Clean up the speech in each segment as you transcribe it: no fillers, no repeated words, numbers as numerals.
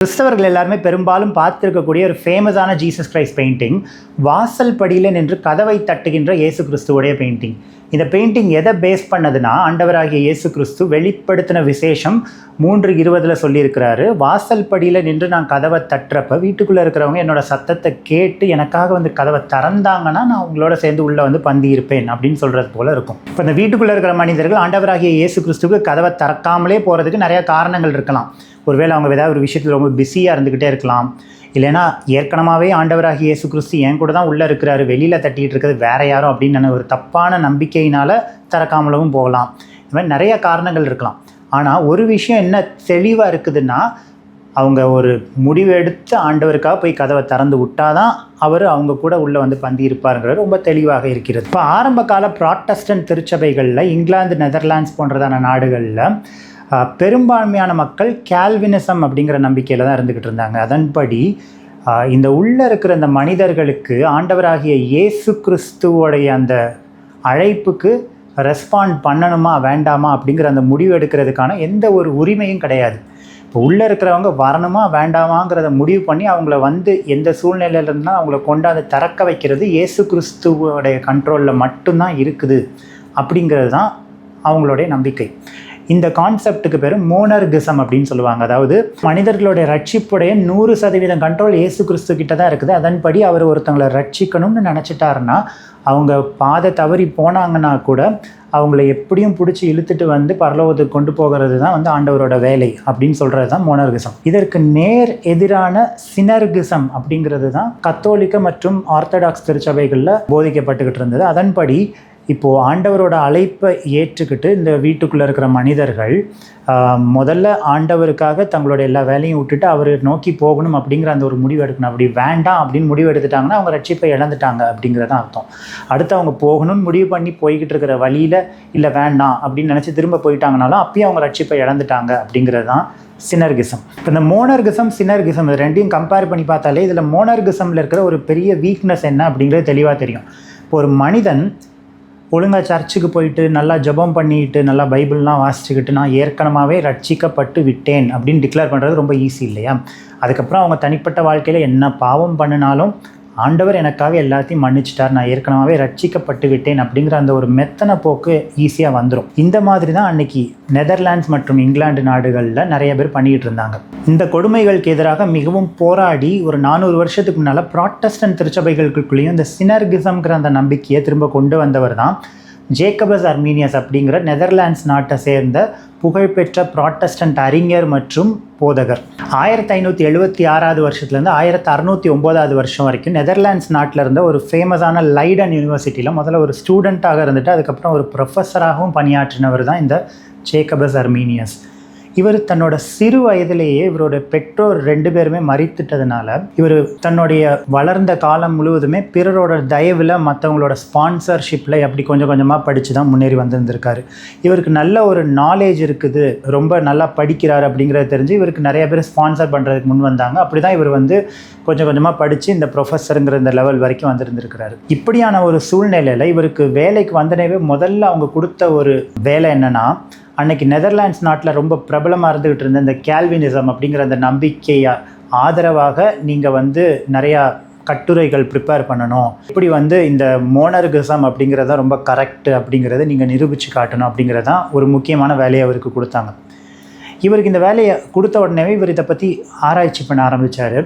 கிறிஸ்தவர்கள் எல்லாருமே பெரும்பாலும் பார்த்திருக்கக்கூடிய ஒரு ஃபேமஸான ஜீசஸ் கிரைஸ்ட் பெயிண்டிங், வாசல் படியில் நின்று கதவை தட்டுகின்ற இயேசு கிறிஸ்துவோடைய பெயிண்டிங். இந்த பெயிண்டிங் எதை பேஸ் பண்ணதுன்னா, ஆண்டவராகிய இயேசு கிறிஸ்து வெளிப்படுத்தின விசேஷம் 3:20 சொல்லியிருக்கிறாரு. வாசல் படியில் நின்று நான் கதவை தட்டுறப்ப வீட்டுக்குள்ளே இருக்கிறவங்க என்னோட சத்தத்தை கேட்டு எனக்காக வந்து கதவை திறந்தாங்கன்னா நான் உங்களோட சேர்ந்து உள்ளே வந்து பந்தி இருப்பேன் அப்படின்னு சொல்கிறது போல இருக்கும். இப்போ இந்த வீட்டுக்குள்ளே இருக்கிற மனிதர்கள் ஆண்டவராகிய இயேசு கிறிஸ்துவுக்கு கதவை திறக்காமலே போகிறதுக்கு நிறைய காரணங்கள் இருக்கலாம். ஒருவேளை அவங்க ஏதாவது ஒரு விஷயத்தில் ரொம்ப பிஸியாக இருந்துக்கிட்டே இருக்கலாம். இல்லைனா ஏற்கனவே ஆண்டவராகிய இயேசு கிறிஸ்து என் கூட தான் உள்ளே இருக்கிறாரு, வெளியில் தட்டிகிட்டு இருக்கிறது வேற யாரும் அப்படின்னு ஒரு தப்பான நம்பிக்கையினால் திறக்காமலும் போகலாம். இந்த மாதிரி நிறைய காரணங்கள் இருக்கலாம். ஆனால் ஒரு விஷயம் என்ன தெளிவாக இருக்குதுன்னா, அவங்க ஒரு முடிவு எடுத்து ஆண்டவருக்காக போய் கதவை திறந்து விட்டாதான் அவர் அவங்க கூட உள்ளே வந்து பந்தி இருப்பாருங்கிறது ரொம்ப தெளிவாக இருக்கிறது. இப்போ ஆரம்ப கால ப்ராட்டஸ்டன்ட் திருச்சபைகளில், இங்கிலாந்து, நெதர்லாண்ட்ஸ் போன்றதான நாடுகளில் பெரும்பான்மையான மக்கள் கால்வினிசம் அப்படிங்கிற நம்பிக்கையில் தான் இருந்துக்கிட்டு இருந்தாங்க. அதன்படி இந்த உள்ளே இருக்கிற இந்த மனிதர்களுக்கு ஆண்டவராகிய இயேசு கிறிஸ்துவோடைய அந்த அழைப்புக்கு ரெஸ்பாண்ட் பண்ணணுமா வேண்டாமா அப்படிங்கிற அந்த முடிவு எடுக்கிறதுக்கான எந்த ஒரு உரிமையும் கிடையாது. இப்போ உள்ளே இருக்கிறவங்க வரணுமா வேண்டாமாங்கிறத முடிவு பண்ணி அவங்கள வந்து எந்த சூழ்நிலையிலேருந்துனா அவங்கள கொண்டாந்து திறக்க வைக்கிறது இயேசு கிறிஸ்துவோடைய கண்ட்ரோலில் மட்டும்தான் இருக்குது அப்படிங்கிறது தான் அவங்களுடைய நம்பிக்கை. இந்த கான்செப்டுக்கு பேர் மோனர்கிசம் அப்படின்னு சொல்லுவாங்க. அதாவது மனிதர்களுடைய ரட்சிப்புடைய 100% கண்ட்ரோல் இயேசு கிறிஸ்து கிட்ட தான் இருக்குது. அதன்படி அவர் ஒருத்தங்களை ரட்சிக்கணும்னு நினச்சிட்டாருன்னா, அவங்க பாதை தவறி போனாங்கன்னா கூட அவங்கள எப்படியும் பிடிச்சி இழுத்துட்டு வந்து பரலோகத்துக்கு கொண்டு போகிறது தான் வந்து ஆண்டவரோட வேலை அப்படின்னு சொல்கிறது தான் மோனர்கிசம். இதற்கு நேர் எதிரான சினர்கிசம் அப்படிங்கிறது தான் கத்தோலிக்க மற்றும் ஆர்த்தடாக்ஸ் திருச்சபைகளில் போதிக்கப்பட்டுக்கிட்டு இருந்தது. அதன்படி இப்போது ஆண்டவரோட அழைப்பை ஏற்றுக்கிட்டு இந்த வீட்டுக்குள்ளே இருக்கிற மனிதர்கள் முதல்ல ஆண்டவருக்காக தங்களோட எல்லா வேலையும் விட்டுட்டு அவர் நோக்கி போகணும் அப்படிங்கிற அந்த ஒரு முடிவு எடுக்கணும். அப்படி வேண்டாம் அப்படின்னு முடிவு எடுத்துட்டாங்கன்னா அவங்க ரட்சிப்பை இழந்துட்டாங்க அப்படிங்கிறதான் அர்த்தம். அடுத்து அவங்க போகணும்னு முடிவு பண்ணி போய்கிட்டு இருக்கிற வழியில் இல்லை வேண்டாம் அப்படின்னு நினச்சி திரும்ப போயிட்டாங்கனாலும் அப்பயும் அவங்க ரட்சிப்பை இழந்துட்டாங்க அப்படிங்கிறது தான் சினர்கிசம். இப்போ இந்த மோனர்கிசம், சினர்கிசம் இது ரெண்டையும் கம்பேர் பண்ணி பார்த்தாலே இதில் மோனர்கிசமில் இருக்கிற ஒரு பெரிய வீக்னஸ் என்ன அப்படிங்கிறது தெளிவாக தெரியும். இப்போ ஒரு மனிதன் ஒழுங்காக சர்ச்சுக்கு போயிட்டு நல்லா ஜெபம் பண்ணிட்டு நல்லா பைபிள்லாம் வாசிச்சுக்கிட்டு நான் ஏற்கனவே ரட்சிக்கப்பட்டு விட்டேன் அப்படின்னு டிக்ளேர் பண்ணுறது ரொம்ப ஈஸி இல்லையா? அதுக்கப்புறம் அவங்க தனிப்பட்ட வாழ்க்கையில் என்ன பாவம் பண்ணினாலும் ஆண்டவர் எனக்காக எல்லாத்தையும் மன்னிச்சிட்டார், நான் ஏற்கனவே ரட்சிக்கப்பட்டு விட்டேன் அப்படிங்கிற அந்த ஒரு மெத்தனை போக்கு ஈஸியாக வந்துடும். இந்த மாதிரி தான் அன்னைக்கு நெதர்லாண்ட்ஸ் மற்றும் இங்கிலாந்து நாடுகளில் நிறைய பேர் பண்ணிக்கிட்டு இருந்தாங்க. இந்த கொடுமைகளுக்கு எதிராக மிகவும் போராடி ஒரு 400 வருஷத்துக்கு முன்னால் ப்ராட்டஸ்டன்ட் திருச்சபைகளுக்குள்ளேயும் இந்த சினர்கிசம்ங்கிற அந்த நம்பிக்கையை திரும்ப கொண்டு வந்தவர் தான் ஜேக்கபஸ் அர்மீனியஸ் அப்படிங்கிற நெதர்லாண்ட்ஸ் நாட்டை சேர்ந்த புகழ்பெற்ற ப்ராட்டஸ்டன்ட் அறிஞர் மற்றும் போதகர். 1576 வருஷத்துலேருந்து 1609 வருஷம் வரைக்கும் நெதர்லாண்ட்ஸ் நாட்டில் இருந்த ஒரு ஃபேமஸான லைடன் யூனிவர்சிட்டியில் முதல்ல ஒரு ஸ்டூடெண்ட்டாக இருந்துட்டு அதுக்கப்புறம் ஒரு ப்ரொஃபஸராகவும் பணியாற்றினவர் தான் இந்த ஜேக்கபஸ் அர்மீனியஸ். இவர் தன்னோட சிறு வயதிலேயே இவரோட பெற்றோர் 2 பேருமே மரித்துட்டதுனால இவர் தன்னுடைய வளர்ந்த காலம் முழுவதுமே பிறரோட தயவில் மற்றவங்களோட ஸ்பான்சர்ஷிப்பில் அப்படி கொஞ்சம் கொஞ்சமாக படித்து தான் முன்னேறி வந்திருந்திருக்காரு. இவருக்கு நல்ல ஒரு நாலேஜ் இருக்குது, ரொம்ப நல்லா படிக்கிறார் அப்படிங்கிறத தெரிஞ்சு இவருக்கு நிறைய பேர் ஸ்பான்சர் பண்ணுறதுக்கு முன் வந்தாங்க. அப்படி தான் இவர் வந்து கொஞ்சம் கொஞ்சமாக படித்து இந்த ப்ரொஃபஸருங்கிற இந்த லெவல் வரைக்கும் வந்திருந்திருக்கிறாரு. இப்படியான ஒரு சூழ்நிலையில் இவருக்கு வேலைக்கு வந்தனவே முதல்ல அவங்க கொடுத்த ஒரு வேலை என்னென்னா, அன்னைக்கு நெதர்லாண்ட்ஸ் நாட்டில் ரொம்ப பிரபலமாக இருந்துகிட்டு இருந்த இந்த கால்வினிசம் அப்படிங்கிற அந்த நம்பிக்கையை ஆதரவாக நீங்கள் வந்து நிறையா கட்டுரைகள் ப்ரிப்பேர் பண்ணணும், இப்படி வந்து இந்த மோனர்கிசம் அப்படிங்கிறத ரொம்ப கரெக்டு அப்படிங்கிறத நீங்கள் நிரூபித்து காட்டணும் அப்படிங்கிறதான் ஒரு முக்கியமான வேலையை அவருக்கு கொடுத்தாங்க. இவருக்கு இந்த வேலையை கொடுத்த உடனே இவர் இதை பற்றி ஆராய்ச்சி பண்ண ஆரம்பித்தார்.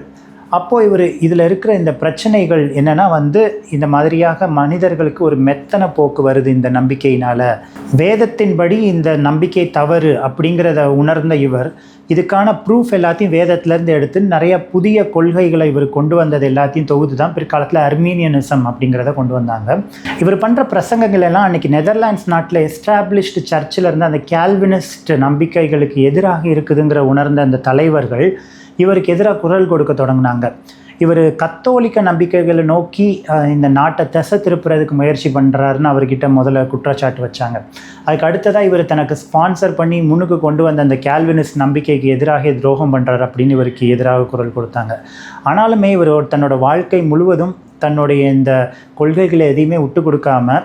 அப்போது இவர் இதில் இருக்கிற இந்த பிரச்சனைகள் என்னென்னா வந்து இந்த மாதிரியாக மனிதர்களுக்கு ஒரு மெத்தனை போக்கு வருது இந்த நம்பிக்கையினால், வேதத்தின்படி இந்த நம்பிக்கை தவறு அப்படிங்கிறத உணர்ந்த இவர் இதுக்கான ப்ரூஃப் எல்லாத்தையும் வேதத்திலேருந்து எடுத்து நிறைய புதிய கொள்கைகளை இவர் கொண்டு வந்தது எல்லாத்தையும் தொகுத்து தான் பிற்காலத்தில் அர்மீனியனிசம் அப்படிங்கிறத கொண்டு வந்தாங்க. இவர் பண்ணுற பிரசங்கங்கள் எல்லாம் அன்றைக்கி நெதர்லாண்ட்ஸ் நாட்டில் எஸ்டாப்ளிஷ்டு சர்ச்சில் இருந்த அந்த கால்வினிஸ்ட் நம்பிக்கைகளுக்கு எதிராக இருக்குதுங்கிற உணர்ந்த அந்த தலைவர்கள் இவருக்கு எதிராக குரல் கொடுக்க தொடங்கினாங்க. இவர் கத்தோலிக்க நம்பிக்கைகளை நோக்கி இந்த நாட்டை திசை திருப்புறதுக்கு முயற்சி பண்ணுறாருன்னு அவர்கிட்ட முதல்ல குற்றச்சாட்டு வச்சாங்க. அதுக்கு அடுத்ததாக இவர் தனக்கு ஸ்பான்சர் பண்ணி முன்னுக்கு கொண்டு வந்த அந்த கால்வினிஸ்ட் நம்பிக்கைக்கு எதிராக துரோகம் பண்ணுறாரு அப்படின்னு இவருக்கு எதிராக குரல் கொடுத்தாங்க. ஆனாலுமே இவர் தன்னோட வாழ்க்கை முழுவதும் தன்னுடைய இந்த கொள்கைகளை எதையுமே விட்டு கொடுக்காம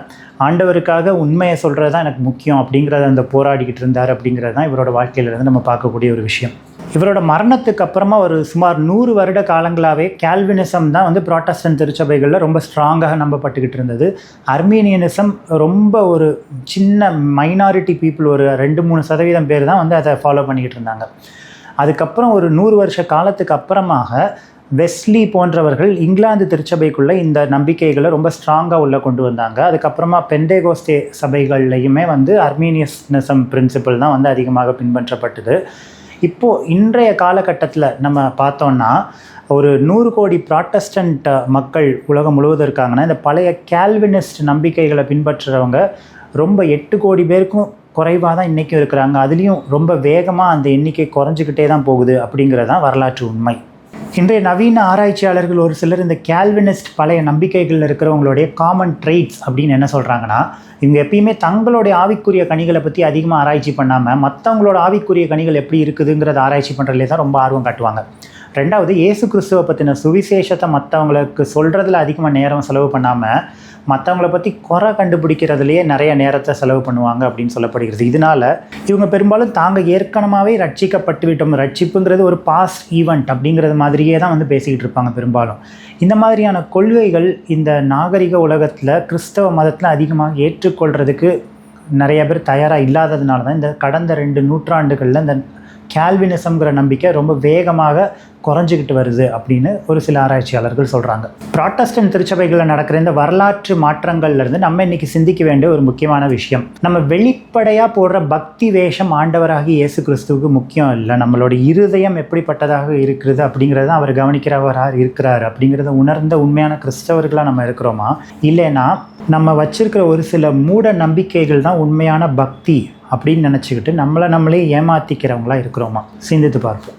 ஆண்டவருக்காக உண்மையை சொல்கிறது தான் எனக்கு முக்கியம் அப்படிங்கிறத அந்த போராடிக்கிட்டு இருந்தார் அப்படிங்கிறது தான் இவரோட வாழ்க்கையிலேருந்து நம்ம பார்க்கக்கூடிய ஒரு விஷயம். இவரோட மரணத்துக்கு அப்புறமா ஒரு சுமார் 100 வருட காலங்களாகவே கால்வினிசம் தான் வந்து புராட்டஸ்டன்ட் திருச்சபைகளில் ரொம்ப ஸ்ட்ராங்காக நம்பப்பட்டுக்கிட்டு இருந்தது. அர்மீனியனிசம் ரொம்ப ஒரு சின்ன மைனாரிட்டி பீப்புள், ஒரு 2-3% பேர் தான் வந்து அதை ஃபாலோ பண்ணிக்கிட்டு இருந்தாங்க. அதுக்கப்புறம் ஒரு 100 வருஷ காலத்துக்கு அப்புறமாக வெஸ்லி போன்றவர்கள் இங்கிலாந்து திருச்சபைக்குள்ளே இந்த நம்பிக்கைகளை ரொம்ப ஸ்ட்ராங்காக உள்ளே கொண்டு வந்தாங்க. அதுக்கப்புறமா பெண்டேகோஸ்தே சபைகள்லையுமே வந்து அர்மீனியனிசம் பிரின்சிபல் தான் வந்து அதிகமாக பின்பற்றப்பட்டது. இப்போது இன்றைய காலகட்டத்தில் நம்ம பார்த்தோன்னா ஒரு 100 கோடி ப்ராட்டஸ்டன்ட் மக்கள் உலகம் முழுவதும் இருக்காங்கன்னா, இந்த பழைய கால்வினிஸ்ட் நம்பிக்கைகளை பின்பற்றுறவங்க ரொம்ப 8 கோடி பேருக்கும் குறைவாக தான் இன்றைக்கும் இருக்கிறாங்க. அதுலேயும் ரொம்ப வேகமாக அந்த எண்ணிக்கை குறைஞ்சிக்கிட்டே தான் போகுது அப்படிங்கிறது தான் வரலாற்று உண்மை. இன்றைய நவீன ஆராய்ச்சியாளர்கள் ஒரு சிலர் இந்த கால்வினிஸ்ட் பழைய நம்பிக்கைகளில் இருக்கிறவங்களுடைய காமன் ட்ரெய்ட்ஸ் அப்படின்னு என்ன சொல்கிறாங்கன்னா, இவங்க எப்பயுமே தங்களுடைய ஆவிக்குரிய கனிகளை பற்றி அதிகமாக ஆராய்ச்சி பண்ணாமல் மற்றவங்களோட ஆவிக்குரிய கனிகள் எப்படி இருக்குதுங்கிறத ஆராய்ச்சி பண்ணுறதுலே தான் ரொம்ப ஆர்வம் காட்டுவாங்க. ரெண்டாவது, இயேசு கிறிஸ்துவை பற்றின சுவிசேஷத்தை மற்றவங்களுக்கு சொல்கிறதுல அதிகமாக நேரம் செலவு பண்ணாமல் மற்றவங்கள பற்றி குறை கண்டுபிடிக்கிறதுலையே நிறைய நேரத்தை செலவு பண்ணுவாங்க அப்படின்னு சொல்லப்படுகிறது. இதனால் இவங்க பெரும்பாலும் தாங்க ஏற்கனவே ரட்சிக்கப்பட்டு விட்டோம், ரட்சிப்புங்கிறது ஒரு பாஸ்ட் ஈவெண்ட் அப்படிங்கிறது மாதிரியே தான் வந்து பேசிக்கிட்டு இருப்பாங்க பெரும்பாலும். இந்த மாதிரியான கொள்கைகள் இந்த நாகரிக உலகத்தில் கிறிஸ்தவ மதத்தில் அதிகமாக ஏற்றுக்கொள்கிறதுக்கு நிறைய பேர் தயாராக இல்லாததுனால தான் இந்த கடந்த 2 நூற்றாண்டுகளில் இந்த கால்வினிசம்ங்கிற நம்பிக்கை ரொம்ப வேகமாக குறைஞ்சிக்கிட்டு வருது அப்படின்னு ஒரு சில ஆராய்ச்சியாளர்கள் சொல்கிறாங்க. புராட்டஸ்டன்ட் திருச்சபைகளில் நடக்கிற இந்த வரலாற்று மாற்றங்கள்லேருந்து நம்ம இன்றைக்கி சிந்திக்க வேண்டிய ஒரு முக்கியமான விஷயம், நம்ம வெளிப்படையாக போடுற பக்தி வேஷம் ஆண்டவராகி இயேசு கிறிஸ்துவுக்கு முக்கியம் இல்லை. நம்மளோட இருதயம் எப்படிப்பட்டதாக இருக்கிறது அப்படிங்கிறத அவர் கவனிக்கிறவராக இருக்கிறார் அப்படிங்கிறத உணர்ந்த உண்மையான கிறிஸ்தவர்களாக நம்ம இருக்கிறோமா, இல்லைன்னா நம்ம வச்சிருக்கிற ஒரு சில மூட நம்பிக்கைகள் தான் உண்மையான பக்தி அப்படின்னு நினச்சிக்கிட்டு நம்மளை நம்மளே ஏமாற்றிக்கிறவங்களா இருக்கிறோமா? சிந்தித்து பார்ப்போம்.